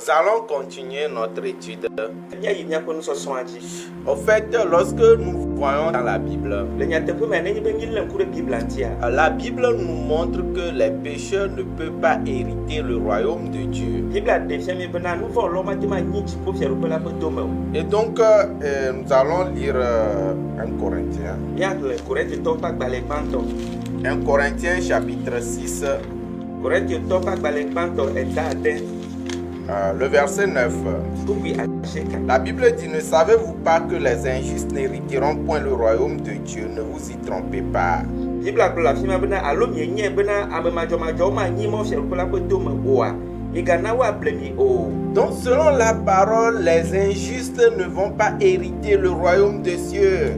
Nous allons continuer notre étude. Au fait, lorsque nous voyons dans la Bible, la Bible nous montre que les pécheurs ne peuvent pas hériter le royaume de Dieu. Et donc, nous allons lire 1 Corinthiens. 1 Corinthiens chapitre 6. Le verset 9. La Bible dit: ne savez-vous pas que les injustes n'hériteront point le royaume de Dieu? Ne vous y trompez pas. Donc selon la parole, les injustes ne vont pas hériter le royaume des cieux.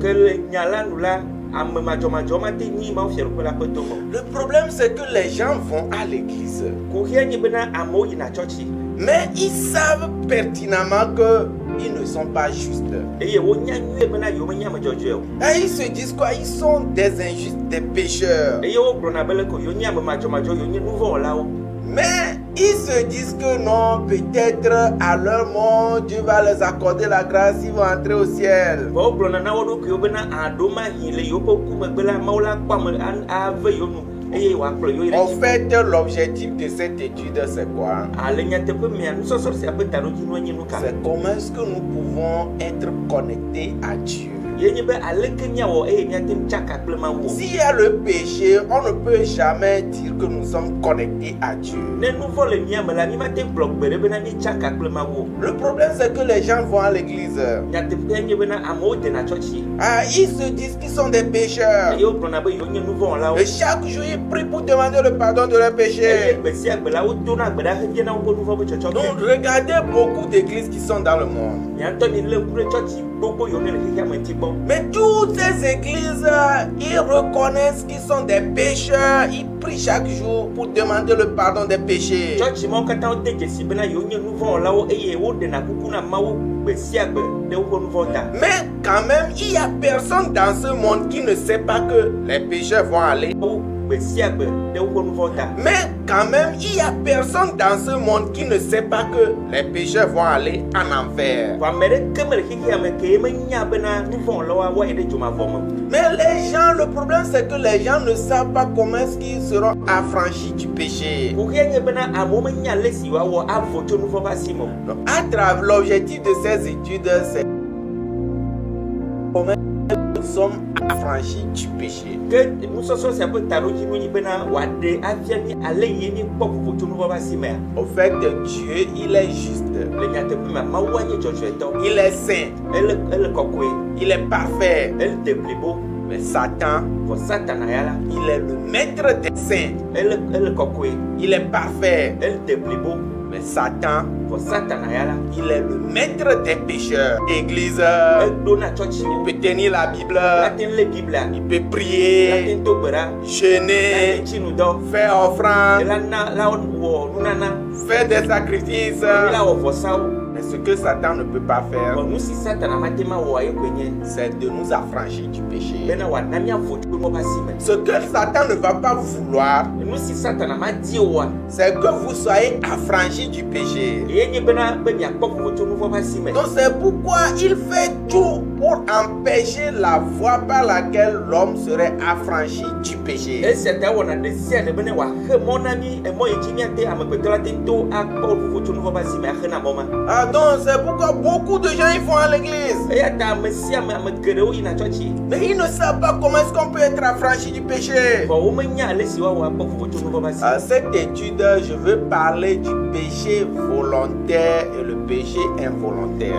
Le problème, c'est que les gens vont à l'église, mais ils savent pertinemment qu'ils ne sont pas justes. Et ils se disent quoi? Ils sont des injustes, des pécheurs. Mais ils se disent que non, peut-être à leur mort, Dieu va les accorder la grâce, ils vont entrer au ciel. En fait, l'objectif de cette étude, c'est quoi? C'est comment est-ce que nous pouvons être connectés à Dieu. S'il y a le péché, on ne peut jamais dire que nous sommes connectés à Dieu. Le problème, c'est que les gens vont à l'église. Ils se disent qu'ils sont des pécheurs. Et chaque jour, ils prient pour demander le pardon de leurs péchés. Donc, regardez beaucoup d'églises qui sont dans le monde. Mais toutes ces églises, ils reconnaissent qu'ils sont des pécheurs. Ils prient chaque jour pour demander le pardon des péchés. Mais quand même, il n'y a personne dans ce monde qui ne sait pas que les pécheurs vont aller. Mais quand même, il n'y a personne dans ce monde qui ne sait pas que les pécheurs vont aller en enfer. Mais les gens, le problème c'est que les gens ne savent pas comment est-ce qu'ils seront affranchis du péché. À travers l'objectif de ces études, c'est comment nous sommes affranchis du péché. Au fait, Dieu, il est juste. Il est saint. Il est parfait. Mais Satan, il est le maître des saints. Il est parfait. Mais Satan, il est le maître des pécheurs. Église, il peut tenir la Bible, il peut prier, jeûner, faire offrande, faire des sacrifices. Mais ce que Satan ne peut pas faire, c'est de nous affranchir du péché. Ce que Satan ne va pas vouloir, c'est que vous soyez affranchis du péché. Donc c'est pourquoi il fait tout pour empêcher la voie par laquelle l'homme serait affranchi du péché. Donc c'est pourquoi beaucoup de gens ils vont à l'église, mais ils ne savent pas comment est-ce qu'on peut être affranchi du péché. À cette étude, je veux parler du péché volontaire et le péché involontaire.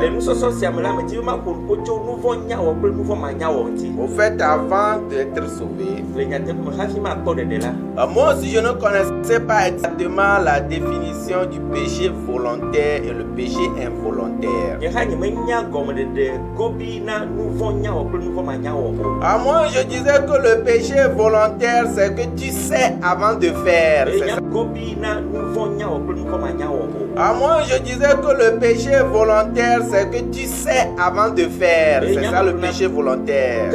Au fait, avant d'être sauvé, moi aussi je ne connaissais pas exactement la définition du péché volontaire et le péché involontaire. Moi je disais que le péché volontaire c'est que tu sais avant de faire. Moi je disais que le péché volontaire c'est que tu sais avant de faire. C'est ça le péché volontaire.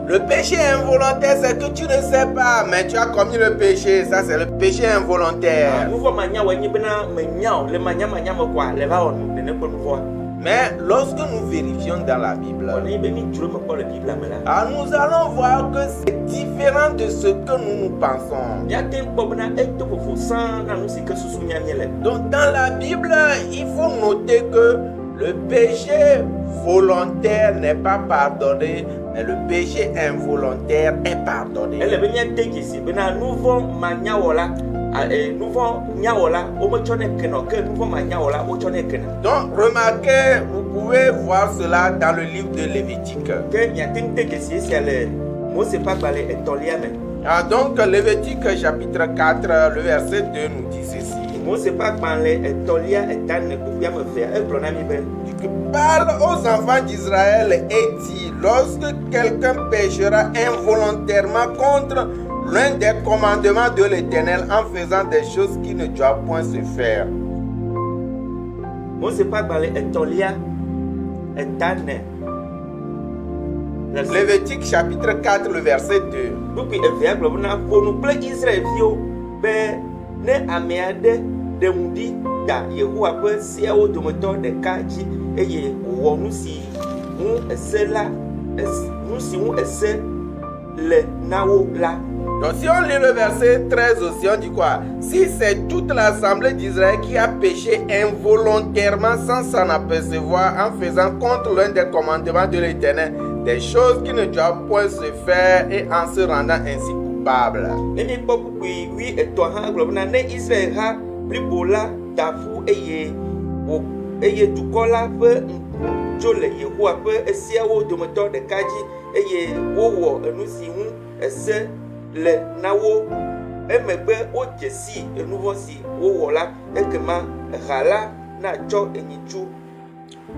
Le péché involontaire, c'est que tu ne sais pas, mais tu as commis le péché. Ça, c'est le péché involontaire. Mais lorsque nous vérifions dans la Bible, nous allons voir que c'est différent de ce que nous pensons. Donc dans la Bible, il faut noter que le péché volontaire n'est pas pardonné, mais le péché involontaire est pardonné. Donc remarquez, vous pouvez voir cela dans le livre de Lévitique. Donc Lévitique chapitre 4, le verset 2 nous dit ceci. Parle aux enfants d'Israël et dit, lorsque quelqu'un péchera involontairement contre l'un des commandements de l'Éternel en faisant des choses qui ne doivent point se faire. Lévitique chapitre 4, le verset 2. Donc si on lit le verset 13 aussi, on dit quoi? Si c'est toute l'assemblée d'Israël qui a péché involontairement sans s'en apercevoir en faisant contre l'un des commandements de l'Éternel des choses qui ne doivent point se faire et en se rendant ainsi coupable.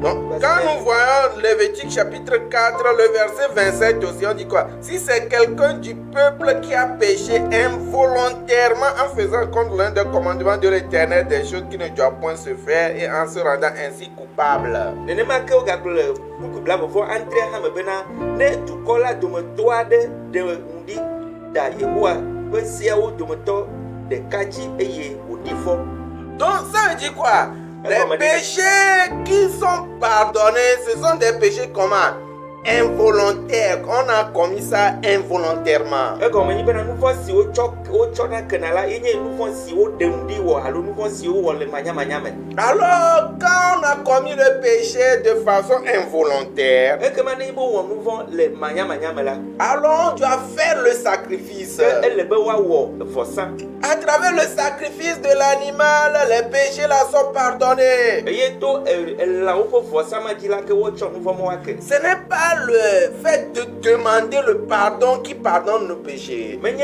Donc, quand nous voyons Lévitique chapitre 4, le verset 27 aussi, on dit quoi? Si c'est quelqu'un du peuple qui a péché involontairement en faisant contre l'un des commandements de l'Éternel des choses qui ne doivent point se faire et en se rendant ainsi coupable. Donc ça veut dire quoi? Les péchés qui sont pardonnés, ce sont des péchés comment? Involontaires. On a commis ça involontairement. Alors, quand on a commis le péché de façon involontaire, alors on doit faire le sacrifice. À travers le sacrifice de l'animal, les péchés là sont pardonnés. Ce n'est pas le fait de demander le pardon qui pardonne nos péchés. Mais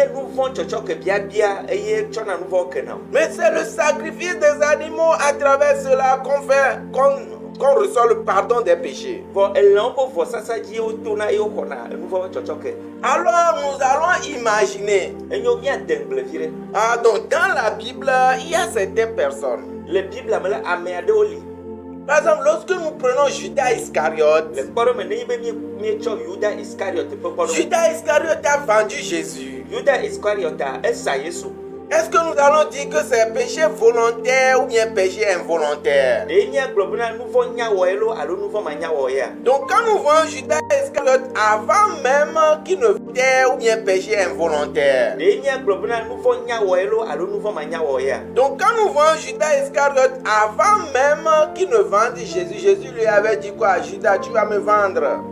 c'est le sacrifice des animaux à travers cela qu'on reçoit le pardon des péchés. Alors nous allons imaginer. Donc dans la Bible, il y a certaines personnes. Par exemple, lorsque nous prenons Judas Iscariote, Judas Iscariote a vendu Jésus. Est-ce que nous allons dire que c'est péché volontaire ou bien péché involontaire? Donc quand nous voyons Judas Iscariote avant même qu'il ne fasse ou bien péché involontaire. Donc quand nous voyons Judas Iscariote avant même qu'il ne vende Jésus, Jésus lui avait dit quoi? Judas, tu vas me vendre.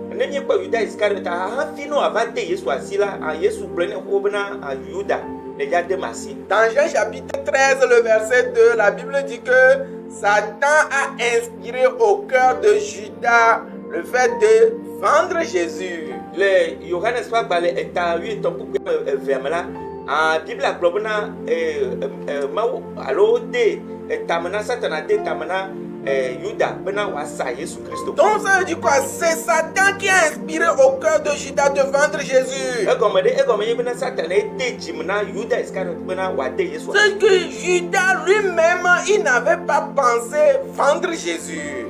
Dans Jean chapitre 13, le verset 2, la Bible dit que Satan a inspiré au cœur de Judas le fait de vendre Jésus. Judas bena wa sa Yesu Christ. Donc ça veut dire quoi? C'est Satan qui a inspiré au cœur de Judas de vendre Jésus. C'est que Judas lui-même, il n'avait pas pensé vendre Jésus.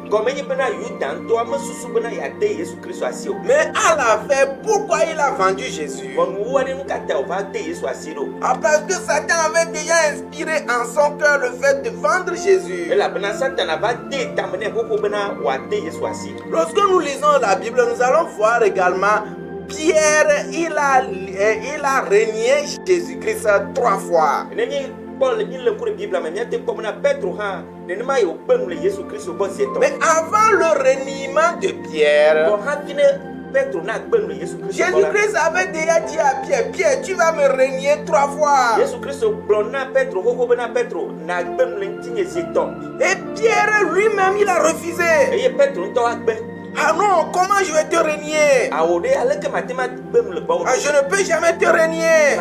Mais à la fin, pourquoi il a vendu Jésus? Parce que Satan avait déjà inspiré en son cœur le fait de vendre Jésus. Lorsque nous lisons la Bible, nous allons voir également Pierre, il a renié Jésus-Christ 3 fois. Mais avant le reniement de Pierre, Jésus-Christ avait déjà dit à Pierre, Pierre, tu vas me renier 3 fois. Et Pierre lui-même, il a refusé. Ah non, comment je vais te renier? Je ne peux jamais te renier.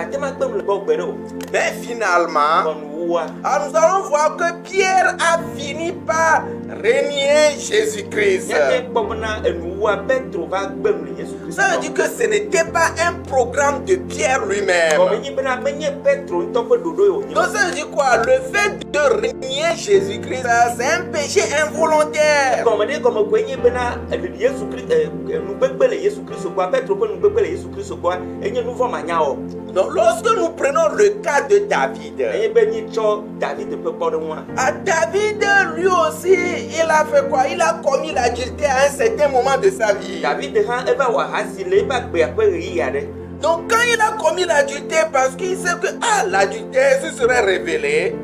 Mais finalement, nous allons voir que Pierre a fini par renier Jésus-Christ. Ça veut dire que ce n'était pas un programme de Pierre lui-même. Donc ça veut dire quoi? Le fait de renier Jésus-Christ, c'est un péché involontaire. Donc lorsque nous prenons le cas de David, David lui aussi, il a fait quoi? Il a commis l'adultère à un certain moment de sa vie. Donc quand il a commis l'adultère, parce qu'il sait que l'adultère se serait révélé,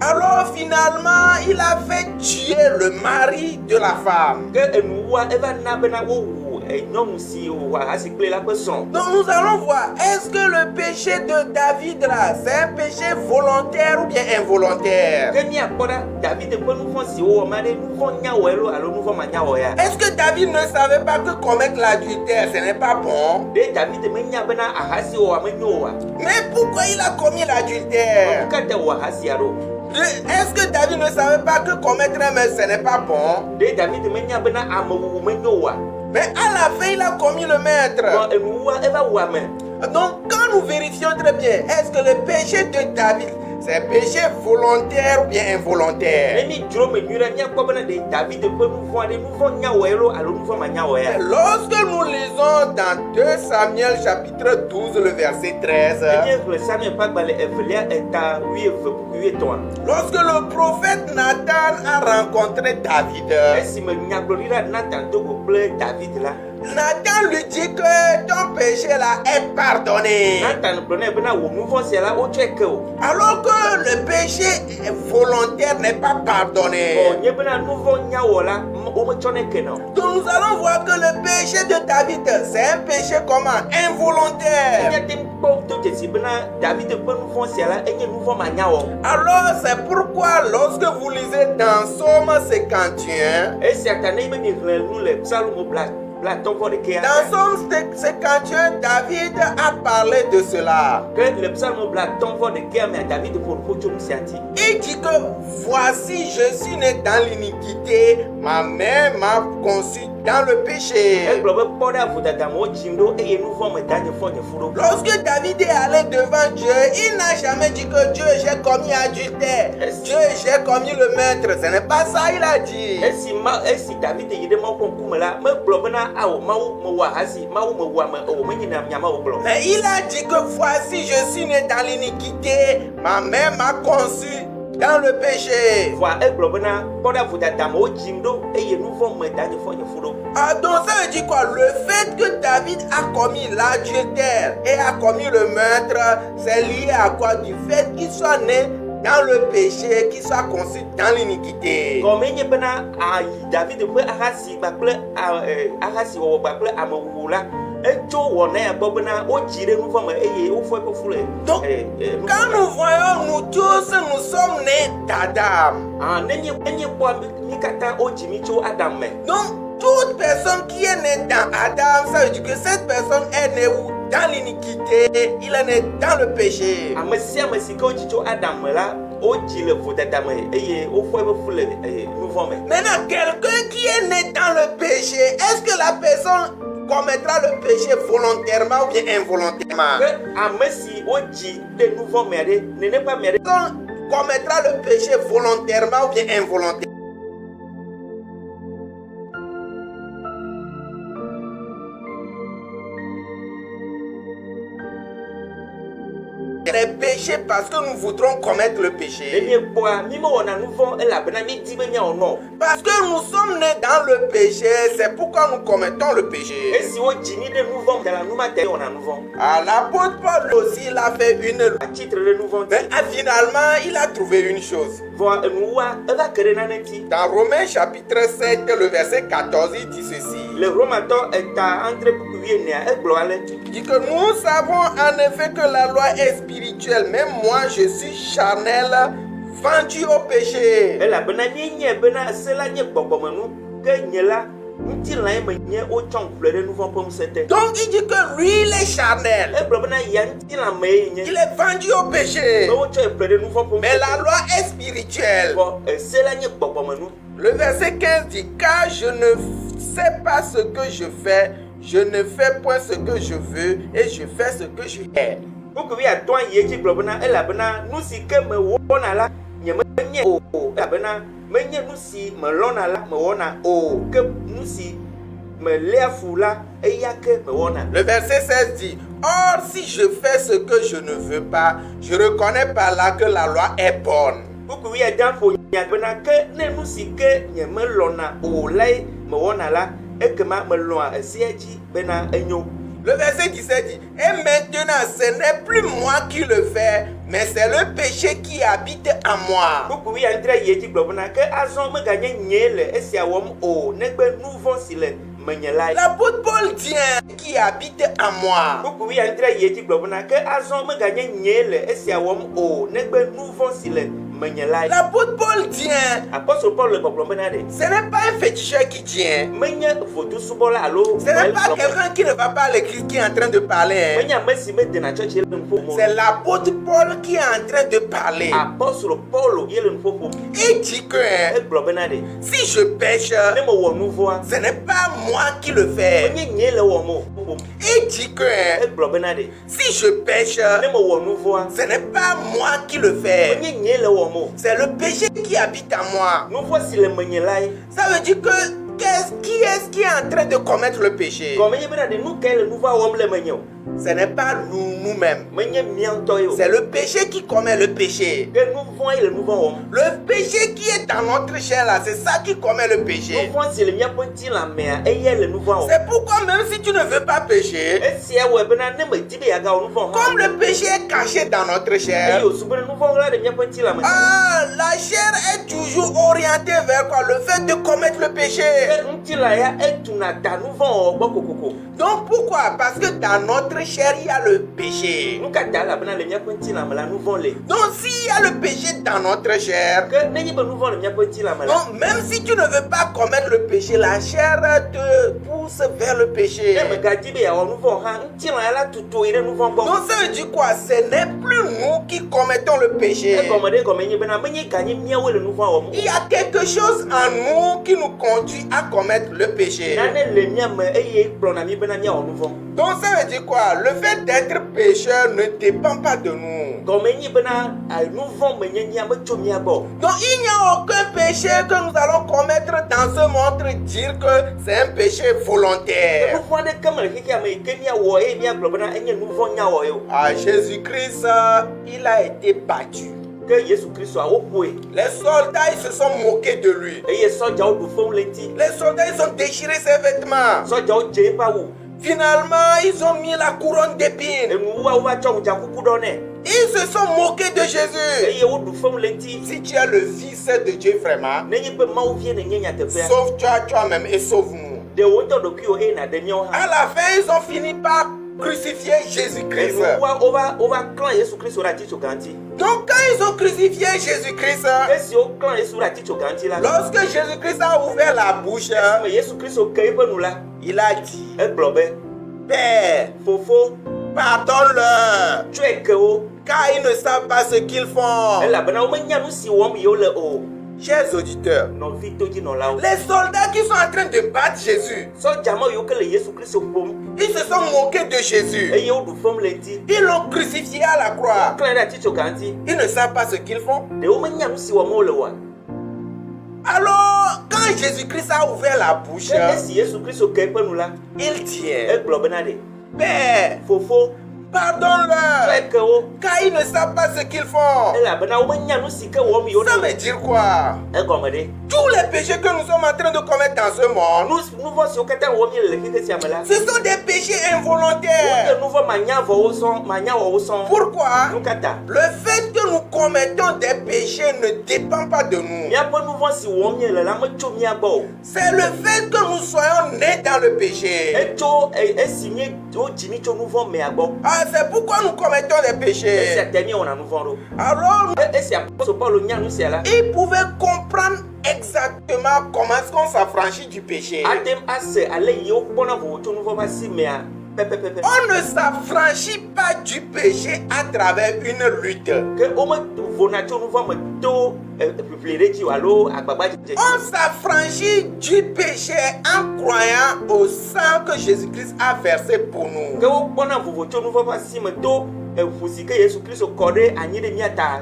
alors finalement il a fait tuer le mari de la femme. Donc nous allons voir, est-ce que le péché de David là, c'est un péché volontaire ou bien involontaire? Est-ce que David ne savait pas que commettre l'adultère, ce n'est pas bon? Mais pourquoi il a commis l'adultère? Est-ce que David ne savait pas que commettre un meurtre, ce n'est pas bon? Mais à la fin, il a commis le meurtre. Donc, quand nous vérifions très bien, est-ce que le péché de David, c'est un péché volontaire ou bien involontaire? Lorsque nous lisons dans 2 Samuel chapitre 12, le verset 13, lorsque le prophète Nathan a rencontré David, Nathan lui dit que ton péché là est pardonné. Alors que le péché volontaire n'est pas pardonné. Donc nous allons voir que le péché de David, c'est un péché comment? Involontaire. Alors c'est pourquoi lorsque vous lisez dans Somme 51, dans Somme 51, David a parlé de cela. Il dit que voici, je suis né dans l'iniquité, ma mère m'a conçu dans le péché. Lorsque David est allé devant Dieu, il n'a jamais dit que Dieu, j'ai commis adultère, Dieu, j'ai commis le meurtre. Ce n'est pas ça, il a dit. Mais il a dit que voici, je suis né dans l'iniquité, ma mère m'a conçu dans le péché. Donc ça veut dire quoi? Le fait que David a commis l'adultère et a commis le meurtre, c'est lié à quoi? Du fait qu'il soit né dans le péché, qu'il soit conçu dans l'iniquité. Donc, quand nous voyons, nous tous, nous sommes nés d'Adam. Donc, toute personne qui est née dans Adam, ça veut dire que cette personne est née où? Dans l'iniquité, il est né dans le péché. Maintenant, quelqu'un qui est né dans le péché, est-ce que la personne commettra le péché volontairement ou bien involontairement? Commettra le péché volontairement ou bien involontairement? Les péchés parce que nous voudrons commettre le péché. Parce que nous sommes nés dans le péché, c'est pourquoi nous commettons le péché. L'apôtre Paul aussi, il a fait une loi. Mais finalement, il a trouvé une chose. Dans Romains chapitre 7, le verset 14, il dit ceci. Il dit que nous savons en effet que la loi est spirituelle. Même moi, je suis charnel, vendu au péché. Donc il dit que lui, il est charnel. Il est vendu au péché. Mais la loi est spirituelle. Le verset 15 dit, car je ne sais pas ce que je fais, je ne fais point ce que je veux et je fais ce que je hais. Le verset 16 dit, or si je fais ce que je ne veux pas, je reconnais par là que la loi est bonne. Le verset 17 dit, et maintenant ce n'est plus moi qui le fais, mais c'est le péché qui habite en moi. L'apôtre Paul dit qui habite en moi. L'apôtre Paul dit, ce n'est pas un féticheur qui dit, ce n'est pas quelqu'un qui ne va pas à l'église qui est en train de parler. C'est l'apôtre Paul qui est en train de parler. Il dit que si je pêche, ce n'est pas moi qui le fais. Il dit que si je pêche, ce n'est pas moi qui le fais. C'est le péché qui habite en moi. Ça veut dire que qui est-ce qui est en train de commettre le péché? Ce n'est pas nous-mêmes. C'est le péché qui commet le péché. Le péché qui est dans notre chair là, c'est ça qui commet le péché. C'est pourquoi même si tu ne veux pas pécher, comme le péché est caché dans notre chair, la chair est toujours orientée vers quoi? Le fait de commettre le péché. Donc pourquoi? Parce que dans notre chair, il y a le péché. Donc s'il y a le péché dans notre chair, donc même si tu ne veux pas commettre le péché, la chair te pousse vers le péché. Donc ça veut dire quoi? Ce n'est plus nous qui commettons le péché. Il y a quelque chose en nous qui nous conduit à commettre le péché. Donc ça veut dire quoi? Le fait d'être pécheur ne dépend pas de nous. Donc il n'y a aucun péché que nous allons commettre dans ce monde dire que c'est un péché volontaire. Jésus-Christ, il a été battu. Les soldats, ils se sont moqués de lui. Les soldats, ils ont déchiré ses vêtements. Finalement, ils ont mis la couronne d'épines. Ils se sont moqués de Jésus. Si tu es le fils de Dieu vraiment, sauve-toi toi-même et sauve-nous. À la fin, ils ont fini par crucifier Jésus-Christ. Donc quand ils ont crucifié Jésus-Christ, lorsque Jésus-Christ a ouvert la bouche, il a dit, Père, pardonne-leur, car ils ne savent pas ce qu'ils font. Chers auditeurs, les soldats qui sont en train de battre Jésus, ils se sont moqués de Jésus. Ils l'ont crucifié à la croix. Ils ne savent pas ce qu'ils font. Alors, quand Jésus-Christ a ouvert la bouche, il dit, Père, pardonne-leur, car ils ne savent pas ce qu'ils font. Ça veut dire quoi? Tous les péchés que nous sommes en train de commettre dans ce monde, ce sont des péchés involontaires. Pourquoi? Le fait que nous commettons des péchés ne dépend pas de nous. C'est le fait que nous soyons nés dans le péché. C'est pourquoi nous commettons des péchés. Alors, ils pouvaient comprendre exactement comment est-ce qu'on s'affranchit du péché. On ne s'affranchit pas du péché à travers une lutte. On s'affranchit du péché en croyant au sang que Jésus-Christ a versé pour nous.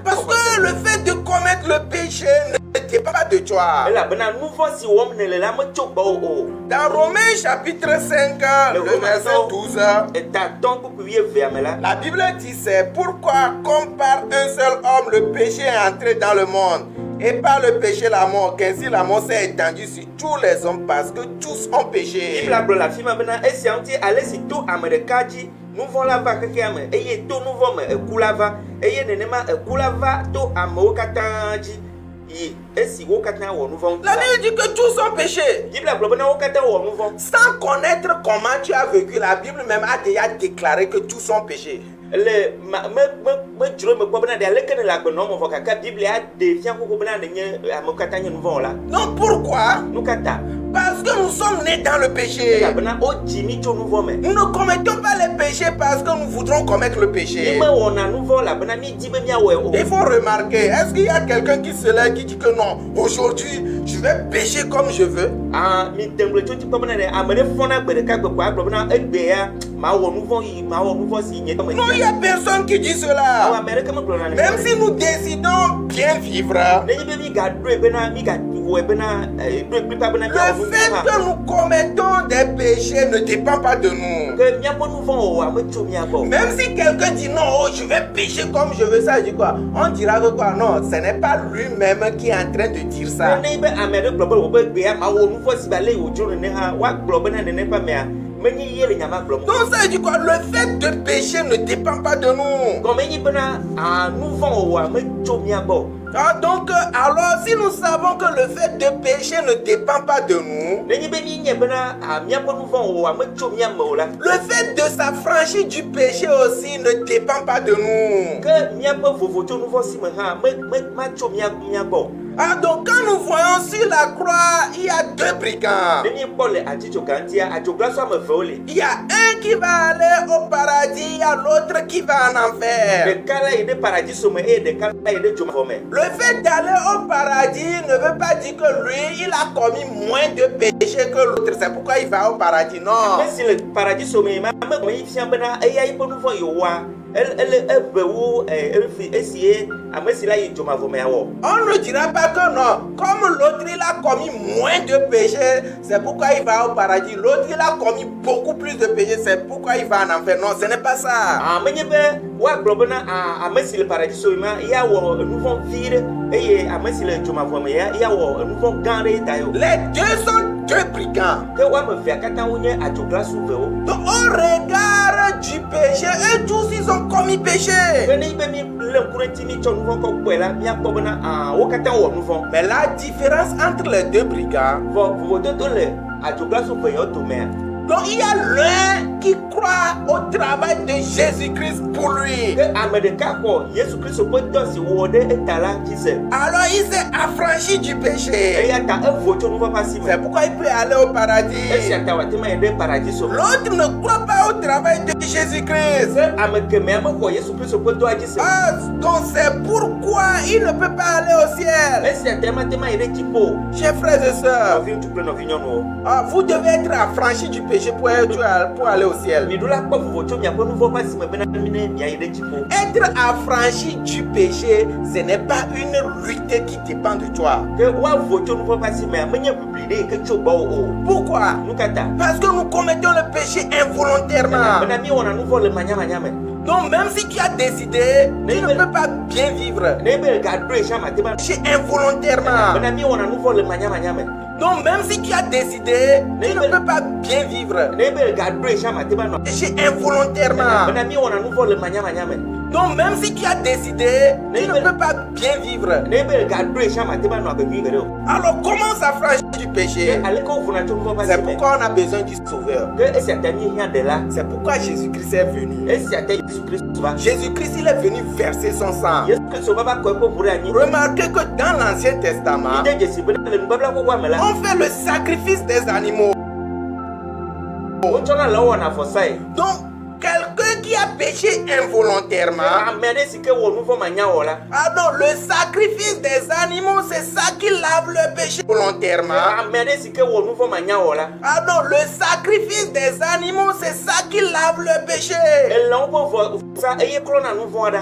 Parce que le fait de commettre le péché ne dépend pas de toi. Dans Romains chapitre 5, le verset 12, la Bible dit, c'est pourquoi comme par un seul homme le péché est entré dans le monde, et par le péché la mort, qu'ainsi la mort s'est étendue sur tous les hommes parce que tous ont péché. La Bible dit que tous ont péché. Sans connaître comment tu as vécu, la Bible même a déjà déclaré que tous ont péché. Non, pourquoi? Parce que nous sommes nés dans le péché. Nous ne commettons pas les péchés parce que nous voudrons commettre le péché. Il faut remarquer, est-ce qu'il y a quelqu'un qui se lève qui dit que non, aujourd'hui je vais pécher comme je veux? Non, il n'y a personne qui dit cela. Même si nous décidons bien vivre, le fait que nous commettons des péchés ne dépend pas de nous. Même si quelqu'un dit non, oh, je vais pécher comme je veux, ça dit quoi? On dira que quoi? Non, ce n'est pas lui-même qui est en train de dire ça. Donc ça dit quoi? Le fait de pécher ne dépend pas de nous. Donc, alors, si nous savons que le fait de pécher ne dépend pas de nous, le fait de s'affranchir du péché aussi ne dépend pas de nous. Donc quand nous voyons sur la croix, il y a deux brigands. Il y a un qui va aller au paradis, il y a l'autre qui va en enfer. Le fait d'aller au paradis ne veut pas dire que lui, il a commis moins de péchés que l'autre. C'est pourquoi il va au paradis, non. On ne dira pas que non, comme l'autre il a commis moins de péchés, c'est pourquoi il va au paradis. L'autre il a commis beaucoup plus de péchés, c'est pourquoi il va en enfer. Non, ce n'est pas ça. Les deux sont deux brigands. Donc au regard du péché, eux tous ils ont commis péché. Mais la différence entre les deux brigands, Donc il y a l'un qui croit au travail de Jésus-Christ pour lui. Alors il s'est affranchi du péché. C'est pourquoi il peut aller au paradis. L'autre ne croit pas au travail de Jésus-Christ. Donc c'est pourquoi il ne peut pas aller au ciel. Chers frères et sœurs, vous devez être affranchis du péché pour aller au ciel. Être affranchi du péché, ce n'est pas une lutte qui dépend de toi. Pourquoi? Parce que nous commettons le péché involontairement. Donc même si tu as décidé, tu ne peux pas bien vivre. Péché involontairement. Donc même si tu as décidé, tu ne peux pas bien vivre. Péché involontairement. Donc même si tu as décidé, tu ne peux pas bien vivre. Alors comment s'affranchir du péché? C'est pourquoi on a besoin du Sauveur. C'est pourquoi Jésus-Christ est venu. Jésus-Christ il est venu verser son sang. Remarquez que dans l'Ancien Testament, on fait le sacrifice des animaux. Donc quelqu'un qui a péché involontairement, le sacrifice des animaux, c'est ça qui lave le péché volontairement. Le sacrifice des animaux, c'est ça qui lave le péché.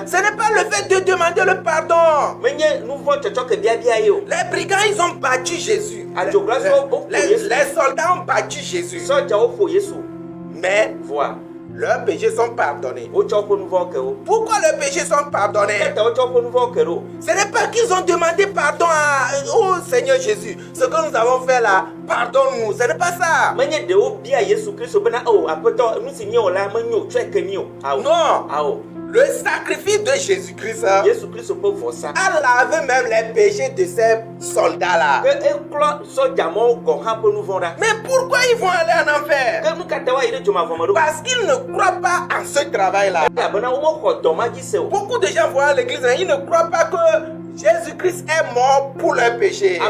Ce n'est pas le fait de demander le pardon. Les brigands, ils ont battu Jésus. Les soldats ont battu Jésus. Mais leurs péchés sont pardonnés. Pourquoi leurs péchés sont pardonnés? Ce n'est pas qu'ils ont demandé pardon à oh Seigneur Jésus, ce que nous avons fait là, pardonne-nous. Ce n'est pas ça. Non. Le sacrifice de Jésus-Christ a lavé même les péchés de ces soldats-là. Mais pourquoi ils vont aller en enfer? Parce qu'ils ne croient pas en ce travail-là. Beaucoup de gens vont à l'église et ils ne croient pas que Jésus-Christ est mort pour leurs péchés. La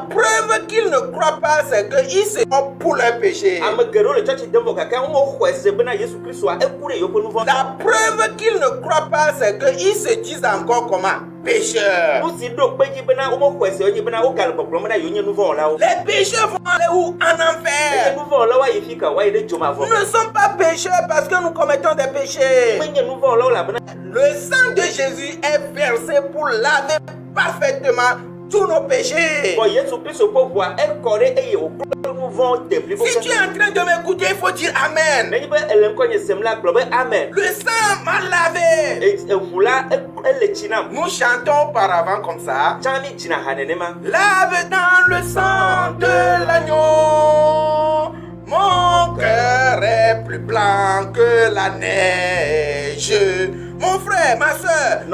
preuve qu'ils ne croient pas, c'est qu'il se mort pour leurs péchés. La preuve qu'ils ne croient pas, c'est qu'ils se disent encore comment? Pécheurs. Les pécheurs vont aller où? En enfer. Nous ne sommes pas pécheurs parce que nous commettons des péchés. Le sang de Jésus est versé pour laver parfaitement tous nos péchés. Si tu es en train de m'écouter, il faut dire Amen. Le sang m'a lavé. Nous chantons auparavant comme ça. Lave dans le sang de l'agneau. Mon cœur est plus blanc que la neige. Mon frère, ma soeur, tu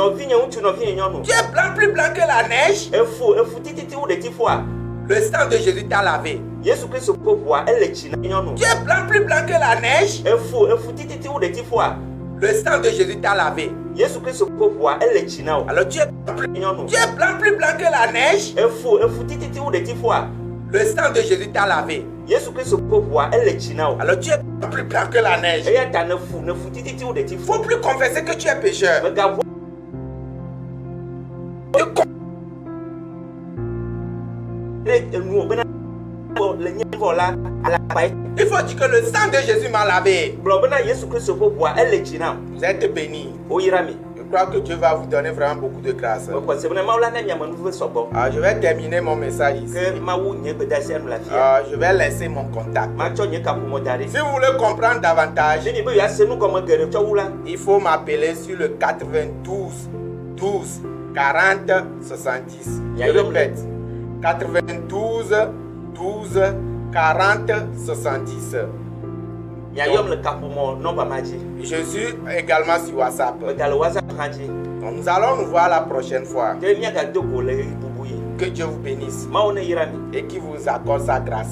es blanc, plus blanc que la neige. Le sang de Jésus t'a lavé. Tu es blanc, plus blanc que la neige. Le sang de Jésus t'a lavé. Alors tu es blanc, plus blanc que la neige. Le sang de Jésus t'a lavé. Alors tu es plus blanc que la neige. Il ne faut plus confesser que tu es pécheur. Il faut dire que le sang de Jésus m'a lavé. Vous êtes bénis. Je crois que Dieu va vous donner vraiment beaucoup de grâce. Je vais terminer mon message ici. Je vais laisser mon contact. Si vous voulez comprendre davantage, il faut m'appeler sur le 92 12 40 70. Je répète, 92 12 40 70. Je suis également sur WhatsApp. Donc nous allons nous voir la prochaine fois. Que Dieu vous bénisse Maone Irani. et qui vous accorde sa grâce.